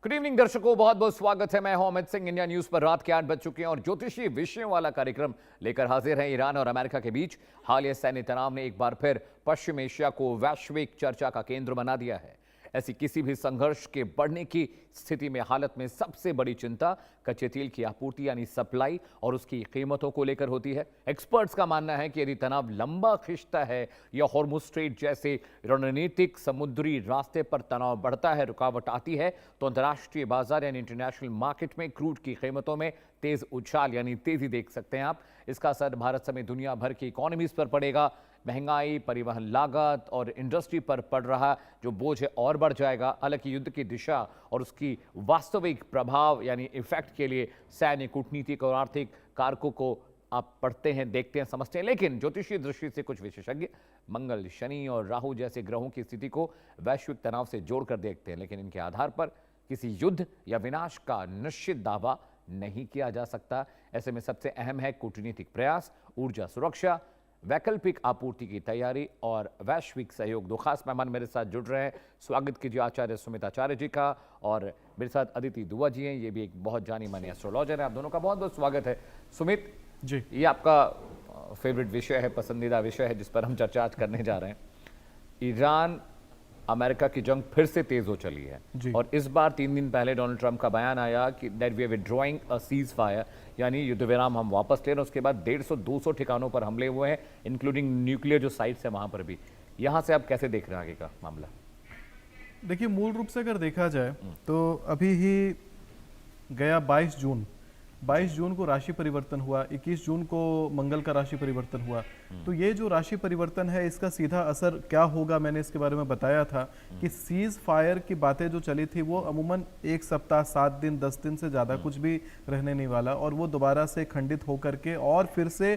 Good evening दर्शकों, बहुत बहुत स्वागत है। मैं हूं अमित सिंह। इंडिया न्यूज पर रात के 8 बज चुके हैं और ज्योतिषीय विषयों वाला कार्यक्रम लेकर हाजिर है। ईरान और अमेरिका के बीच हालिया सैन्य तनाव ने एक बार फिर पश्चिम एशिया को वैश्विक चर्चा का केंद्र बना दिया है। ऐसी किसी भी संघर्ष के बढ़ने की स्थिति में हालत में सबसे बड़ी चिंता कच्चे तेल की आपूर्ति यानी सप्लाई और उसकी कीमतों को लेकर होती है। एक्सपर्ट्स का मानना है कि यदि तनाव लंबा खिंचता है या हॉर्मुज स्ट्रेट जैसे रणनीतिक समुद्री रास्ते पर तनाव बढ़ता है, रुकावट आती है, तो अंतर्राष्ट्रीय बाजार यानी इंटरनेशनल मार्केट में क्रूड की कीमतों में तेज उछाल यानी तेजी देख सकते हैं आप। इसका असर भारत समेत दुनिया भर की इकोनॉमीज पर पड़ेगा। महंगाई, परिवहन लागत और इंडस्ट्री पर पड़ रहा जो बोझ है और बढ़ जाएगा। हालांकि युद्ध की दिशा और उसकी वास्तविक प्रभाव यानी इफेक्ट के लिए सैन्य, कूटनीतिक और आर्थिक कारकों को आप पढ़ते हैं, देखते हैं, समझते हैं। लेकिन ज्योतिषीय दृष्टि से कुछ विशेषज्ञ मंगल, शनि और राहु जैसे ग्रहों की स्थिति को वैश्विक तनाव से जोड़कर देखते हैं, लेकिन इनके आधार पर किसी युद्ध या विनाश का निश्चित दावा नहीं किया जा सकता। ऐसे में सबसे अहम है कूटनीतिक प्रयास, ऊर्जा सुरक्षा, वैकल्पिक आपूर्ति की तैयारी और वैश्विक सहयोग। दो खास मेहमान मेरे साथ जुड़ रहे हैं। स्वागत कीजिए आचार्य सुमित आचार्य जी का, और मेरे साथ अदिति दुआ जी हैं, ये भी एक बहुत जानी मानी एस्ट्रोलॉजर है। आप दोनों का बहुत बहुत स्वागत है। सुमित जी, ये आपका फेवरेट विषय है, पसंदीदा विषय है जिस पर हम चर्चा आज करने जा रहे हैं। ईरान अमेरिका की जंग फिर से तेज हो चली है और इस बार 3 दिन पहले डोनाल्ड ट्रंप का बयान आया कि that we are withdrawing a ceasefire, यानी युद्ध विराम हम वापस ले रहे हैं। उसके बाद 150-200 ठिकानों पर हमले हुए हैं, इंक्लूडिंग न्यूक्लियर जो साइट्स है वहां पर भी। यहां से आप कैसे देख रहे हैं आगे का मामला? देखिए, मूल रूप से अगर देखा जाए तो अभी ही गया 22 जून को राशि परिवर्तन हुआ, 21 जून को मंगल का राशि परिवर्तन हुआ। तो ये जो राशि परिवर्तन है इसका सीधा असर क्या होगा, मैंने इसके बारे में बताया था कि सीज फायर की बातें जो चली थी वो अमूमन 1 सप्ताह, 7 दिन, 10 दिन से ज़्यादा कुछ भी रहने नहीं वाला, और वो दोबारा से खंडित होकर के और फिर से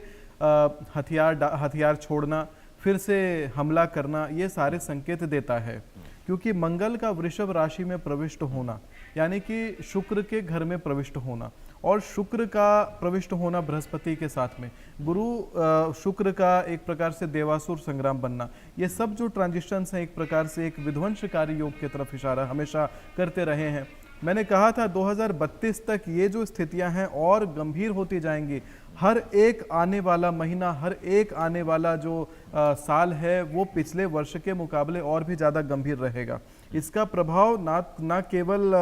हथियार छोड़ना, फिर से हमला करना, ये सारे संकेत देता है। क्योंकि मंगल का वृषभ राशि में प्रविष्ट होना यानी कि शुक्र के घर में प्रविष्ट होना, और शुक्र का प्रविष्ट होना बृहस्पति के साथ में, गुरु शुक्र का एक प्रकार से देवासुर संग्राम बनना, ये सब जो ट्रांजिशंस हैं एक प्रकार से एक विध्वंसकारी योग की तरफ इशारा हमेशा करते रहे हैं। मैंने कहा था 2032 तक ये जो स्थितियां हैं और गंभीर होती जाएंगी। हर एक आने वाला महीना, हर एक आने वाला जो साल है वो पिछले वर्ष के मुकाबले और भी ज़्यादा गंभीर रहेगा। इसका प्रभाव ना केवल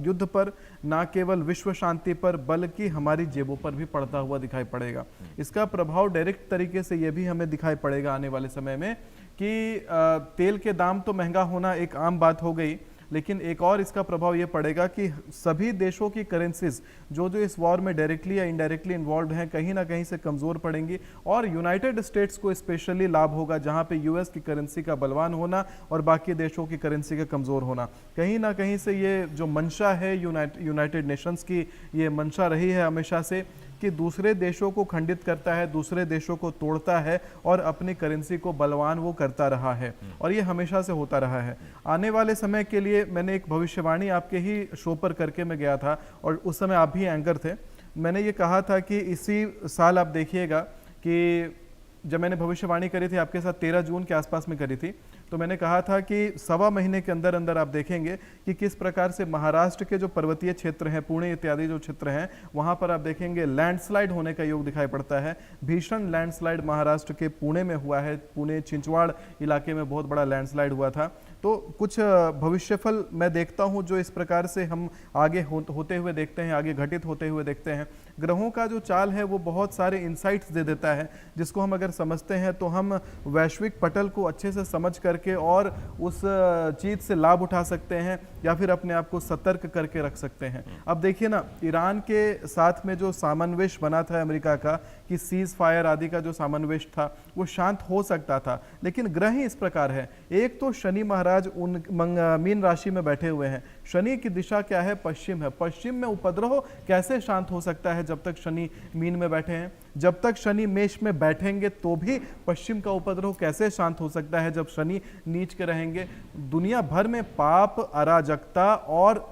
युद्ध पर, ना केवल विश्व शांति पर, बल्कि हमारी जेबों पर भी पड़ता हुआ दिखाई पड़ेगा। इसका प्रभाव डायरेक्ट तरीके से ये भी हमें दिखाई पड़ेगा आने वाले समय में कि तेल के दाम तो महंगा होना एक आम बात हो गई, लेकिन एक और इसका प्रभाव ये पड़ेगा कि सभी देशों की करेंसीज जो इस वॉर में डायरेक्टली या इनडायरेक्टली इन्वॉल्व हैं कहीं ना कहीं से कमज़ोर पड़ेंगी, और यूनाइटेड स्टेट्स को स्पेशली लाभ होगा जहां पे यूएस की करेंसी का बलवान होना और बाकी देशों की करेंसी का कमज़ोर होना। कहीं ना कहीं से ये जो मंशा है यूनाइटेड नेशंस की, ये मंशा रही है हमेशा से कि दूसरे देशों को खंडित करता है, दूसरे देशों को तोड़ता है और अपनी करेंसी को बलवान वो करता रहा है, और ये हमेशा से होता रहा है। आने वाले समय के लिए मैंने एक भविष्यवाणी आपके ही शो पर करके मैं गया था, और उस समय आप भी एंकर थे। मैंने ये कहा था कि इसी साल आप देखिएगा कि जब मैंने भविष्यवाणी करी थी आपके साथ 13 जून के आसपास में करी थी, तो मैंने कहा था कि 1.25 महीने के अंदर अंदर आप देखेंगे कि किस प्रकार से महाराष्ट्र के जो पर्वतीय क्षेत्र हैं, पुणे इत्यादि जो क्षेत्र हैं, वहां पर आप देखेंगे लैंडस्लाइड होने का योग दिखाई पड़ता है। भीषण लैंडस्लाइड महाराष्ट्र के पुणे में हुआ है, पुणे चिंचवाड़ इलाके में बहुत बड़ा लैंडस्लाइड हुआ था। तो कुछ भविष्यफल मैं देखता हूं जो इस प्रकार से हम आगे होते हुए देखते हैं, आगे घटित होते हुए देखते हैं। ग्रहों का जो चाल है वो बहुत सारे इंसाइट्स दे देता है, जिसको हम अगर समझते हैं तो हम वैश्विक पटल को अच्छे से समझ करके और उस चीज से लाभ उठा सकते हैं या फिर अपने आप को सतर्क करके रख सकते हैं। अब देखिए ना, ईरान के साथ में जो सामंजस्य बना था अमेरिका का कि सीज फायर आदि का जो सामंजस्य था वो शांत हो सकता था, लेकिन ग्रह ही इस प्रकार है। एक तो शनि महाराज मीन राशि में बैठे हुए हैं। शनि की दिशा क्या है? पश्चिम है। पश्चिम में उपद्रव कैसे शांत हो सकता है जब तक शनि मीन में बैठे हैं? जब तक शनि मेष में बैठेंगे तो भी पश्चिम का उपद्रव कैसे शांत हो सकता है जब शनि नीच के रहेंगे? दुनिया भर में पाप, अराजकता और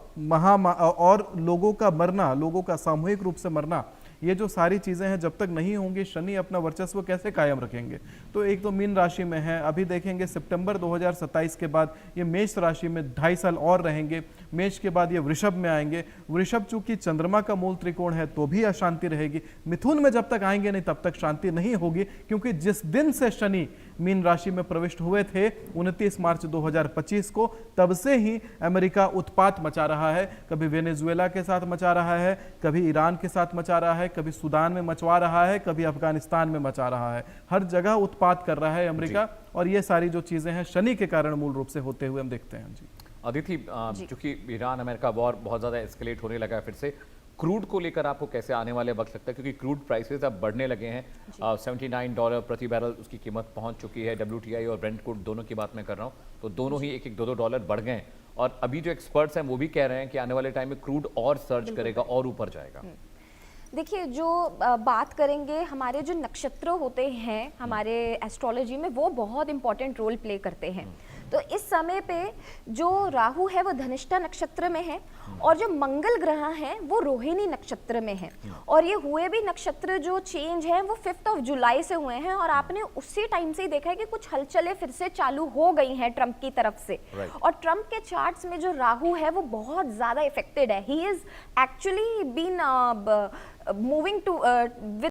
लोगों का मरना, लोगों का सामूहिक रूप से मरना, ये जो सारी चीजें हैं जब तक नहीं होंगी, शनि अपना वर्चस्व कैसे कायम रखेंगे? तो एक तो मीन राशि में है, अभी देखेंगे सितंबर 2027 के बाद ये मेष राशि में 2.5 साल और रहेंगे। मेष के बाद ये वृषभ में आएंगे। वृषभ चूंकि चंद्रमा का मूल त्रिकोण है तो भी अशांति रहेगी। मिथुन में जब तक आएंगे नहीं तब तक शांति नहीं होगी, क्योंकि जिस दिन से शनि मीन राशि में प्रविष्ट हुए थे 29 मार्च 2025 को, तब से ही अमेरिका उत्पात मचा रहा है। कभी वेनेजुएला के साथ मचा रहा है, कभी ईरान के साथ मचा रहा है, कभी सूडान में मचवा रहा है, कभी अफगानिस्तान में मचा रहा है। हर जगह उत्पात कर रहा है अमेरिका, और ये सारी जो चीजें हैं शनि के कारण मूल रूप से होते हुए हम देखते हैं। जी अदिति, चूंकि ईरान अमेरिका वॉर बहुत ज़्यादा एस्केलेट होने लगा है फिर से, क्रूड को लेकर आपको कैसे आने वाले वक्त लगता है? क्योंकि क्रूड प्राइसेस अब बढ़ने लगे हैं। $79 प्रति बैरल उसकी कीमत पहुंच चुकी है। WTI और ब्रेंट क्रूड दोनों की बात मैं कर रहा हूं, तो दोनों ही एक $2 बढ़ गए हैं। और अभी जो एक्सपर्ट्स हैं वो भी कह रहे हैं कि आने वाले टाइम में क्रूड और सर्ज करेगा और ऊपर जाएगा। देखिए, जो बात करेंगे, हमारे जो नक्षत्र होते हैं हमारे एस्ट्रोलॉजी में, वो बहुत इंपॉर्टेंट रोल प्ले करते हैं। तो इस समय पे जो राहु है वो धनिष्ठा नक्षत्र में है, और जो मंगल ग्रह हैं वो रोहिणी नक्षत्र में है। और ये हुए भी नक्षत्र जो चेंज है वो 5 जुलाई से हुए हैं, और आपने उसी टाइम से ही देखा है कि कुछ हलचलें फिर से चालू हो गई हैं ट्रंप की तरफ से। और ट्रंप के चार्ट्स में जो राहु है वो बहुत ज्यादा इफेक्टेड है। He is actually been moving to